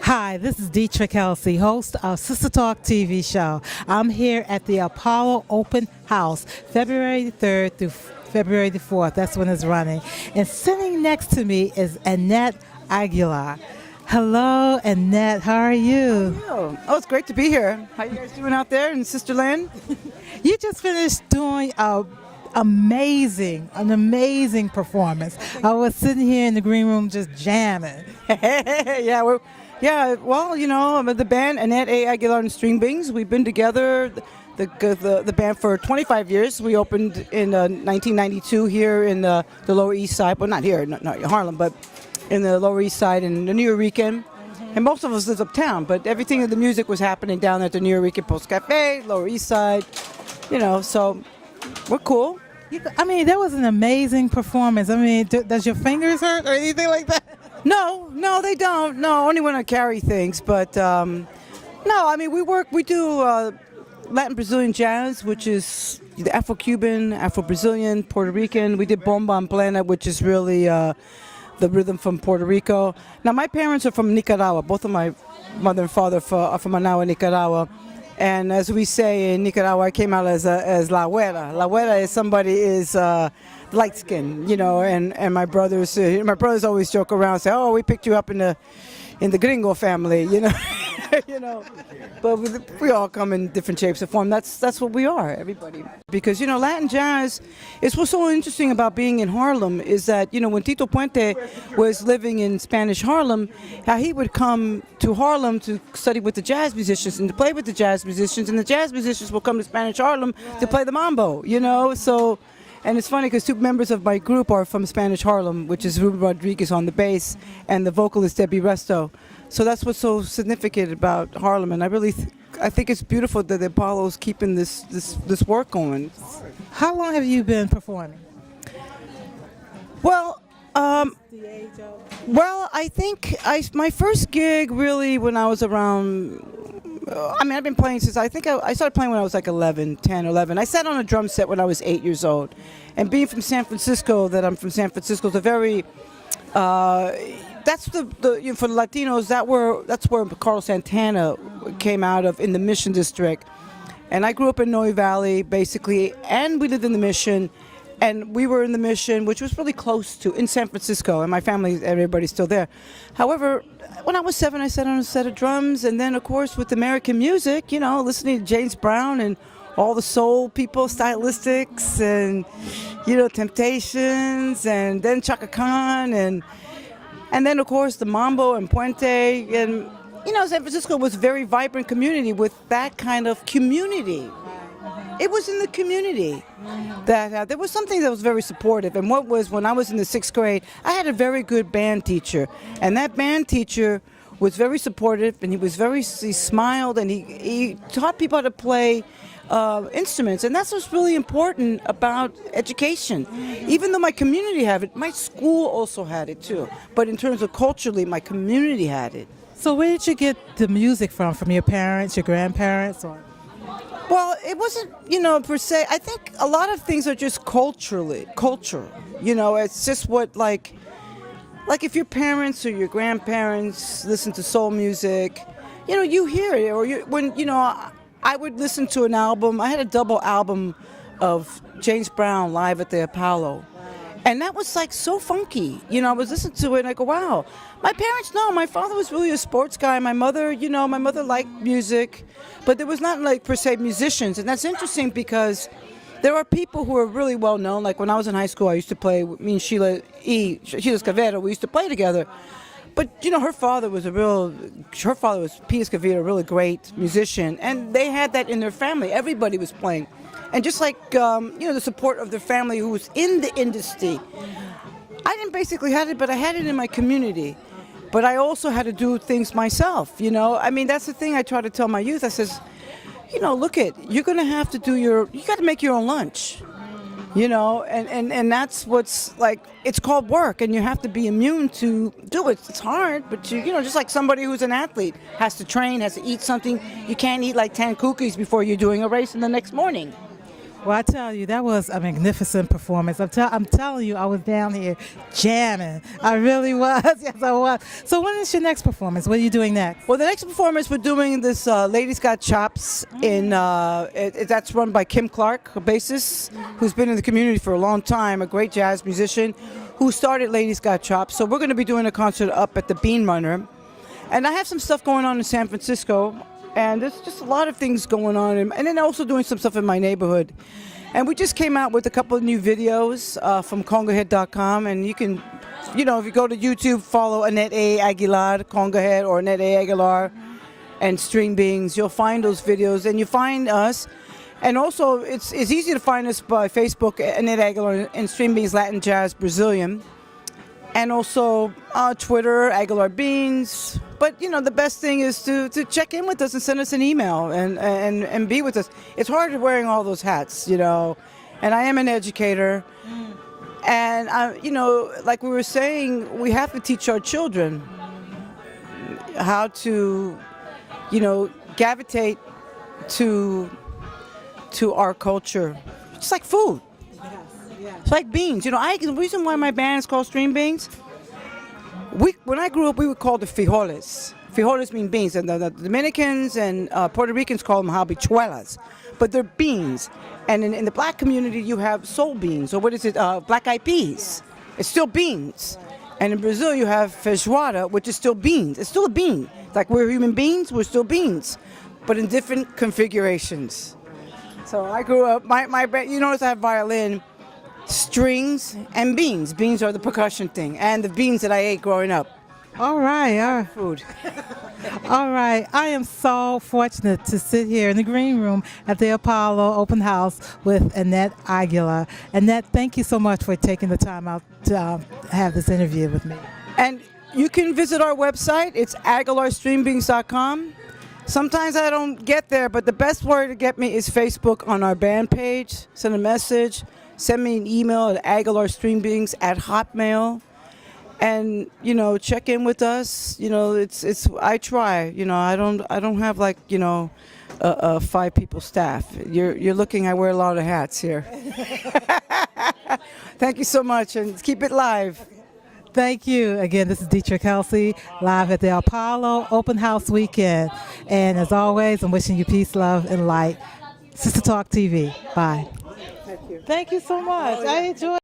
Hi, this is Dietra Kelsey, host of Sistah Talk TV Show. I'm here at the Apollo Open House, February 3rd through February the 4th. That's when it's running. And sitting next to me is Annette Aguilar. Hello, Annette. How are you? Oh, it's great to be here. How you guys doing out there in Sisterland? You just finished doing an amazing performance. I was sitting here in the green room just jamming. Well, the band Annette A, Aguilar StringBeans. We've been together, the band, for 25 years. We opened in 1992 here in the Lower East Side. Well, not here, not Harlem, but in the Lower East Side in the New Rican. And most of us live uptown, but everything of the music was happening down at the New Rican Post Cafe, Lower East Side. So we're cool. There was an amazing performance. Does your fingers hurt or anything like that? No, they don't. No, only when I carry things. But we do Latin Brazilian jazz, which is the Afro-Cuban, Afro-Brazilian, Puerto Rican. We did bomba en plena, which is really the rhythm from Puerto Rico. Now, my parents are from Nicaragua. Both of my mother and father are from Managua, Nicaragua. And as we say in Nicaragua, I came out as la güera. La güera is somebody is light skin, and my brothers always joke around and say, "Oh, we picked you up in the gringo family," But we all come in different shapes and form. That's what we are, everybody. Because Latin jazz is what's so interesting about being in Harlem is that when Tito Puente was living in Spanish Harlem, how he would come to Harlem to study with the jazz musicians and to play with the jazz musicians, and the jazz musicians will come to Spanish Harlem to play the mambo. So. And it's funny because two members of my group are from Spanish Harlem, which is Ruben Rodriguez on the bass and the vocalist Debbie Resto. So that's what's so significant about Harlem, and I think it's beautiful that the Apollo's keeping this work going. How long have you been performing? Well, I think my first gig really when I was around. I've been playing since I started playing when I was like 11. I sat on a drum set when I was 8 years old. And being from San Francisco, is a very, that's for the Latinos, that's where Carlos Santana came out of, in the Mission District. And I grew up in Noe Valley, basically, and we lived in the Mission. And we were in the Mission, which was really close to, in San Francisco, and my family, everybody's still there. However, when I was 7, I sat on a set of drums, and then, of course, with American music, listening to James Brown and all the soul people, Stylistics, and, Temptations, and then Chaka Khan, and then, of course, the mambo and puente, and, San Francisco was a very vibrant community with that kind of community. It was in the community that there was something that was very supportive. And when I was in the 6th grade, I had a very good band teacher. And that band teacher was very supportive, and he smiled, and he taught people how to play instruments. And that's what's really important about education. Even though my community had it, my school also had it too. But in terms of culturally, my community had it. So where did you get the music from? From your parents, your grandparents, or? Well, it wasn't, per se. I think a lot of things are just culture. It's just what, like if your parents or your grandparents listen to soul music, you hear it. Or I would listen to an album. I had a double album of James Brown live at the Apollo. And that was like so funky. I was listening to it and I go, wow. My parents, no, my father was really a sports guy. My mother, my mother liked music, but there was not like per se musicians. And that's interesting because there are people who are really well known. Like when I was in high school, I used to play, me and Sheila Escovedo, we used to play together. But, her father was P. Escovedo, a really great musician. And they had that in their family. Everybody was playing. And just like, the support of their family who was in the industry. I didn't basically have it, but I had it in my community. But I also had to do things myself, that's the thing I try to tell my youth. I says, you're going to have to you got to make your own lunch. And that's what's like, it's called work, and you have to be immune to do it. It's hard, but just like somebody who's an athlete has to train, has to eat something. You can't eat like 10 cookies before you're doing a race in the next morning. Well, I tell you, that was a magnificent performance. I'm telling you, I was down here jamming. I really was. Yes, I was. So when is your next performance? What are you doing next? Well, the next performance we're doing this Ladies Got Chops in that's run by Kim Clark, a bassist who's been in the community for a long time, a great jazz musician who started Ladies Got Chops. So we're going to be doing a concert up at the Bean Runner, and I have some stuff going on in San Francisco. And there's just a lot of things going on. And then also doing some stuff in my neighborhood. And we just came out with a couple of new videos from congahead.com. And you can, if you go to YouTube, follow Annette A, Aguilar, Congahead, or Annette A, Aguilar, and StringBeans. You'll find those videos. And you find us. And also, it's easy to find us by Facebook, Annette Aguilar, and StringBeans Latin Jazz Brazilian. And also Twitter, Aguilar Beans. But the best thing is to check in with us and send us an email and be with us. It's hard wearing all those hats, And I am an educator. And like we were saying, we have to teach our children how to, gravitate to our culture. It's like food. It's like beans. The reason why my band is called StringBeans, when I grew up, we would call the frijoles. Frijoles mean beans, and the Dominicans and Puerto Ricans call them habichuelas, but they're beans. And in the black community, you have soul beans, or what is it, black-eyed peas. It's still beans. And in Brazil, you have feijoada, which is still beans. It's still a bean. Like we're human beings, we're still beans, but in different configurations. So I grew up, my you notice I have violin, strings, and beans. Beans are the percussion thing, and the beans that I ate growing up. All right. Food. All right. I am so fortunate to sit here in the green room at the Apollo Open House with Annette Aguilar. Annette, thank you so much for taking the time out to have this interview with me. And you can visit our website. It's aguilarstringbeans.com. Sometimes I don't get there, but the best way to get me is Facebook on our band page. Send a message. Send me an email at aguilarstringbeans@hotmail, and check in with us. It's I try. I don't have like a 5 people staff. You're looking. I wear a lot of hats here. Thank you so much, and keep it live. Thank you. Again, this is Dietra Kelsey, live at the Apollo Open House Weekend. And as always, I'm wishing you peace, love, and light. Sistah Talk TV. Bye. Thank you. Thank you so much. I enjoyed